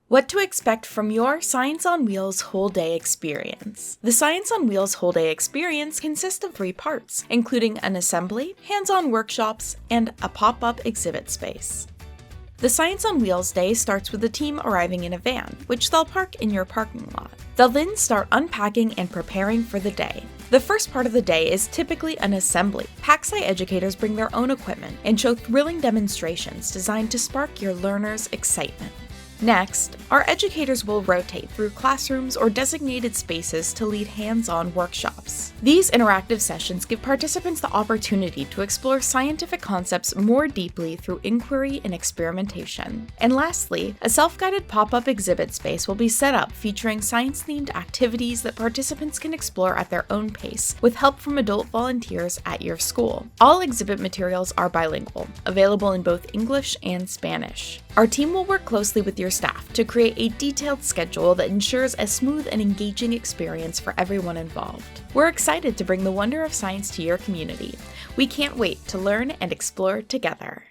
What to expect from your Science on Wheels whole day experience. The Science on Wheels whole day experience consists of 3 parts, including an assembly, hands-on workshops, and a pop-up exhibit space. The Science on Wheels day starts with the team arriving in a van, which they'll park in your parking lot. They'll then start unpacking and preparing for the day. The first part of the day is typically an assembly. PacSci educators bring their own equipment and show thrilling demonstrations designed to spark your learners' excitement. Next, our educators will rotate through classrooms or designated spaces to lead hands-on workshops. These interactive sessions give participants the opportunity to explore scientific concepts more deeply through inquiry and experimentation. And lastly, a self-guided pop-up exhibit space will be set up featuring science-themed activities that participants can explore at their own pace, with help from adult volunteers at your school. All exhibit materials are bilingual, available in both English and Spanish. Our team will work closely with your staff to create a detailed schedule that ensures a smooth and engaging experience for everyone involved. We're excited to bring the wonder of science to your community. We can't wait to learn and explore together.